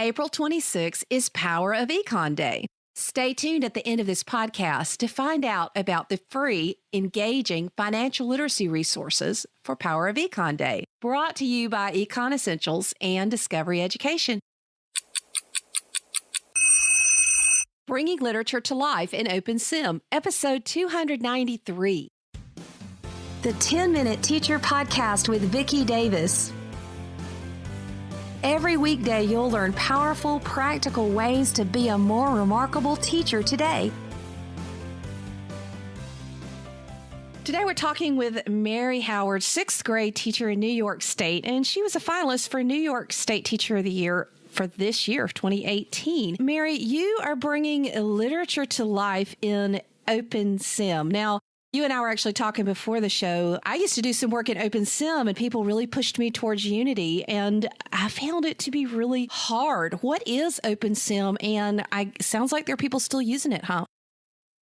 April 26th is Power of Econ Day. Stay tuned at the end of this podcast to find out about the free, engaging financial literacy resources for Power of Econ Day, brought to you by Econ Essentials and Discovery Education. Bringing Literature to Life in Open Sim, episode 293. The 10-Minute Teacher Podcast with Vicki Davis. Every weekday, you'll learn powerful, practical ways to be a more remarkable teacher today. Today, we're talking with Mary Howard, 6th grade teacher in New York State, and she was a finalist for New York State Teacher of the Year for this year of 2018. Mary, you are bringing literature to life in Open Sim. Now, you and I were actually talking before the show. I used to do some work in Open Sim, and people really pushed me towards Unity, and I found it to be really hard. What is Open Sim? And sounds like there are people still using it, huh?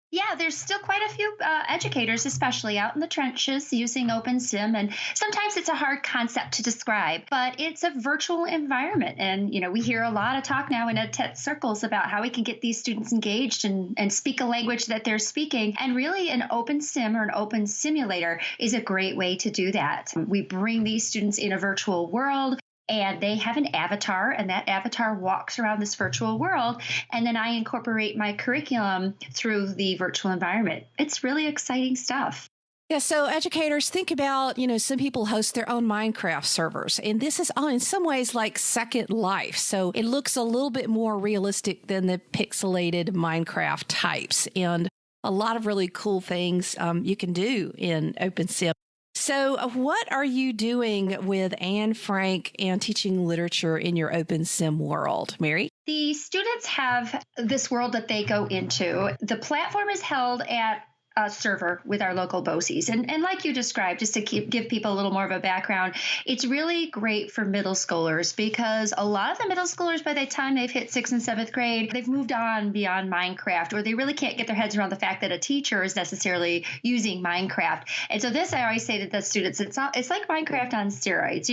Yeah, there's still quite a few educators, especially out in the trenches, using Open Sim. And sometimes it's a hard concept to describe, but it's a virtual environment. And, we hear a lot of talk now in ed tech circles about how we can get these students engaged and speak a language that they're speaking. And really, an Open Sim or an Open Simulator is a great way to do that. We bring these students in a virtual world, and they have an avatar, and that avatar walks around this virtual world. And then I incorporate my curriculum through the virtual environment. It's really exciting stuff. Yeah, so educators, think about, some people host their own Minecraft servers, and this is in some ways like Second Life. So it looks a little bit more realistic than the pixelated Minecraft types, and a lot of really cool things you can do in Open Sim. So what are you doing with Anne Frank and teaching literature in your Open Sim world, Mary? The students have this world that they go into. The platform is held at a server with our local BOCES. And like you described, just to give people a little more of a background, it's really great for middle schoolers because a lot of the middle schoolers, by the time they've hit 6th and 7th grade, they've moved on beyond Minecraft, or they really can't get their heads around the fact that a teacher is necessarily using Minecraft. And so this, I always say to the students, it's like Minecraft on steroids.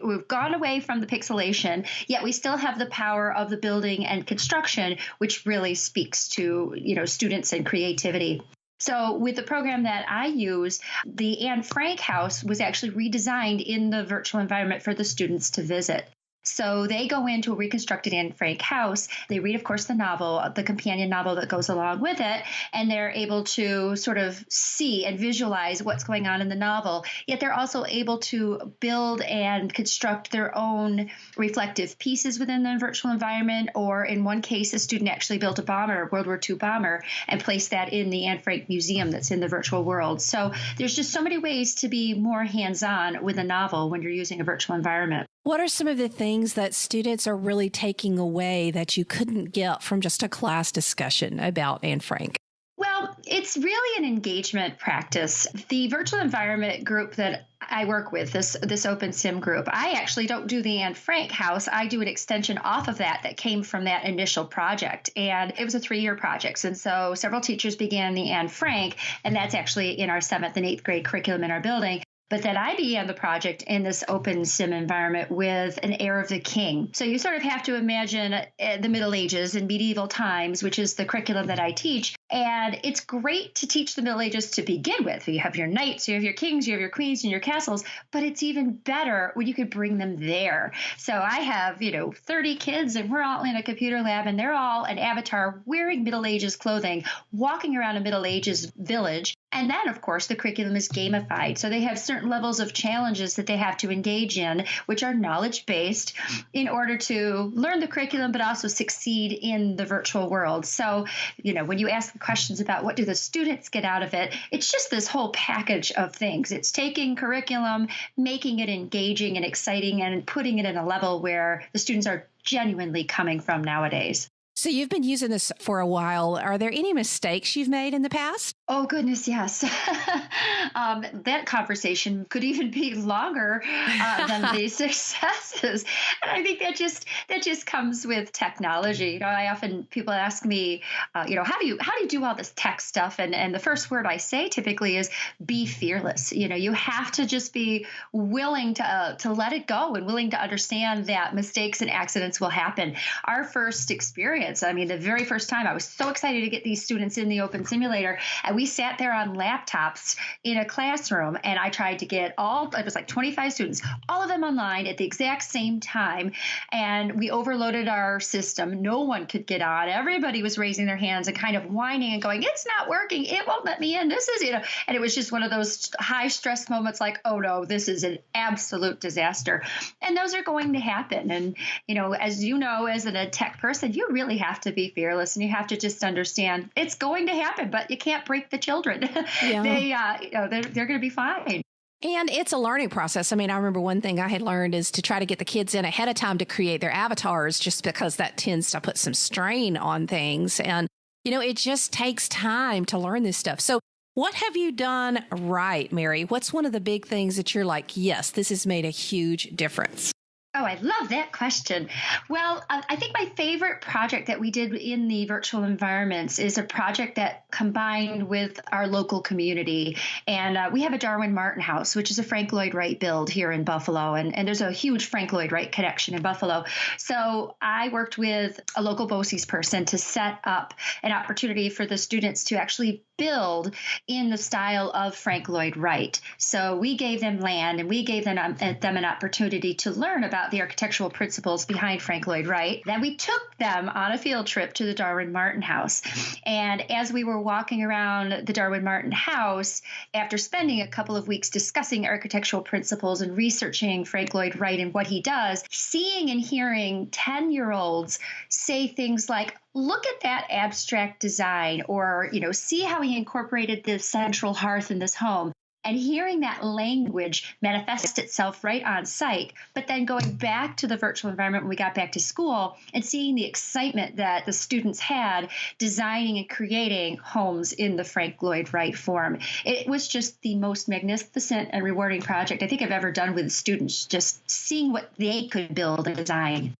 We've gone away from the pixelation, yet we still have the power of the building and construction, which really speaks to, students and creativity. So with the program that I use, the Anne Frank house was actually redesigned in the virtual environment for the students to visit. So they go into a reconstructed Anne Frank house. They read, of course, the novel, the companion novel that goes along with it, and they're able to sort of see and visualize what's going on in the novel. Yet they're also able to build and construct their own reflective pieces within the virtual environment, or in one case, a student actually built a bomber, a World War II bomber, and placed that in the Anne Frank Museum that's in the virtual world. So there's just so many ways to be more hands-on with a novel when you're using a virtual environment. What are some of the things that students are really taking away that you couldn't get from just a class discussion about Anne Frank? Well, it's really an engagement practice. The virtual environment group that I work with, this Open Sim group, I actually don't do the Anne Frank house. I do an extension off of that came from that initial project. And it was a 3-year project. And so several teachers began the Anne Frank, and that's actually in our 7th and 8th grade curriculum in our building. But then I began the project in this Open Sim environment with an Heir of the King. So you sort of have to imagine the Middle Ages and medieval times, which is the curriculum that I teach. And it's great to teach the Middle Ages to begin with. You have your knights, you have your kings, you have your queens and your castles, but it's even better when you could bring them there. So I have, 30 kids, and we're all in a computer lab, and they're all an avatar wearing Middle Ages clothing, walking around a Middle Ages village. And then, of course, the curriculum is gamified. So they have certain levels of challenges that they have to engage in, which are knowledge-based, in order to learn the curriculum, but also succeed in the virtual world. So, when you ask the questions about what do the students get out of it, it's just this whole package of things. It's taking curriculum, making it engaging and exciting, and putting it in a level where the students are genuinely coming from nowadays. So you've been using this for a while. Are there any mistakes you've made in the past? Oh, goodness, yes. That conversation could even be longer than the successes. And I think that just comes with technology. I often people ask me, how do you do all this tech stuff? And the first word I say typically is be fearless. You have to just be willing to let it go and willing to understand that mistakes and accidents will happen. Our first experience, I mean, the very first time, I was so excited to get these students in the open simulator, and we sat there on laptops in a classroom, and I tried to get it was like 25 students, all of them online at the exact same time. And we overloaded our system. No one could get on. Everybody was raising their hands and kind of whining and going, it's not working. It won't let me in. This is, and it was just one of those high stress moments like, oh no, this is an absolute disaster. And those are going to happen. And, as as a tech person, you really have to be fearless, and you have to just understand it's going to happen, but you can't break the children. Yeah. They're going to be fine. And it's a learning process. I mean, I remember one thing I had learned is to try to get the kids in ahead of time to create their avatars, just because that tends to put some strain on things. And, it just takes time to learn this stuff. So what have you done right, Mary? What's one of the big things that you're like, yes, this has made a huge difference? Oh, I love that question. Well, I think my favorite project that we did in the virtual environments is a project that combined with our local community. And we have a Darwin Martin House, which is a Frank Lloyd Wright build here in Buffalo. And there's a huge Frank Lloyd Wright connection in Buffalo. So I worked with a local BOCES person to set up an opportunity for the students to actually build in the style of Frank Lloyd Wright. So we gave them land, and we gave them an opportunity to learn about the architectural principles behind Frank Lloyd Wright. Then we took them on a field trip to the Darwin Martin House. And as we were walking around the Darwin Martin House, after spending a couple of weeks discussing architectural principles and researching Frank Lloyd Wright and what he does, seeing and hearing 10-year-olds say things like, look at that abstract design, or, see how he incorporated the central hearth in this home, and hearing that language manifest itself right on site, but then going back to the virtual environment when we got back to school and seeing the excitement that the students had designing and creating homes in the Frank Lloyd Wright form. It was just the most magnificent and rewarding project I think I've ever done with students, just seeing what they could build and design.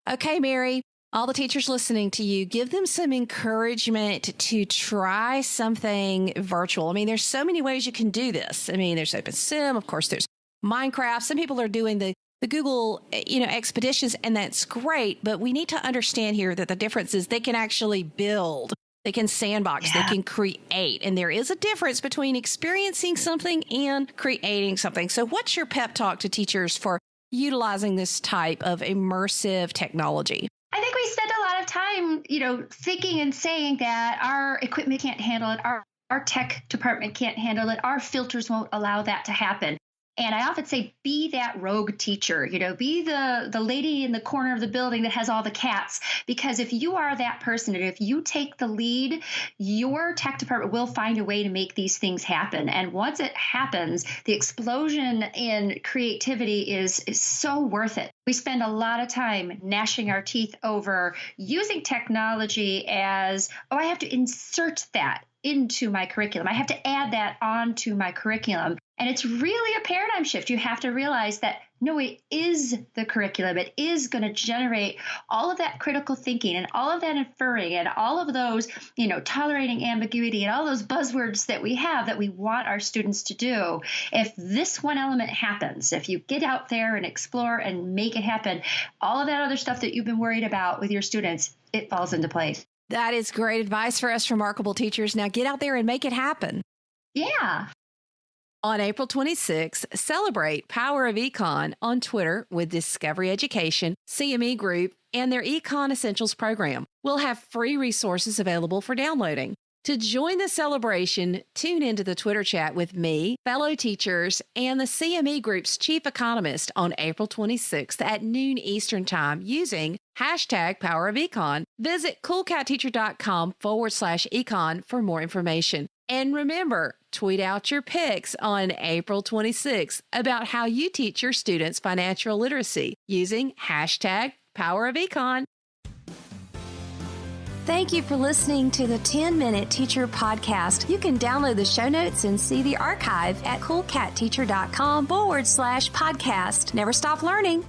Okay, Mary. All the teachers listening to you, give them some encouragement to try something virtual. I mean, there's so many ways you can do this. I mean, there's OpenSim, of course, there's Minecraft. Some people are doing the Google, expeditions, and that's great. But we need to understand here that the difference is they can actually build, they can sandbox, they can create. And there is a difference between experiencing something and creating something. So what's your pep talk to teachers for utilizing this type of immersive technology? I think we spend a lot of time, thinking and saying that our equipment can't handle it, our tech department can't handle it, our filters won't allow that to happen. And I often say, be that rogue teacher, be the lady in the corner of the building that has all the cats. Because if you are that person, and if you take the lead, your tech department will find a way to make these things happen. And once it happens, the explosion in creativity is so worth it. We spend a lot of time gnashing our teeth over using technology as, I have to insert that into my curriculum. I have to add that onto my curriculum. And it's really a paradigm shift. You have to realize that, no, it is the curriculum. It is going to generate all of that critical thinking and all of that inferring and all of those, tolerating ambiguity and all those buzzwords that we have that we want our students to do. If this one element happens, if you get out there and explore and make it happen, all of that other stuff that you've been worried about with your students, it falls into place. That is great advice for us remarkable teachers. Now get out there and make it happen. Yeah. On April 26th, celebrate Power of Econ on Twitter with Discovery Education, CME Group, and their Econ Essentials program. We'll have free resources available for downloading. To join the celebration, tune into the Twitter chat with me, fellow teachers, and the CME Group's chief economist on April 26th at noon Eastern Time using hashtag Power of Econ. Visit coolcatteacher.com/econ for more information. And remember, tweet out your pics on April 26th about how you teach your students financial literacy using hashtag Power of Econ. Thank you for listening to the 10-Minute Teacher Podcast. You can download the show notes and see the archive at coolcatteacher.com/podcast. Never stop learning.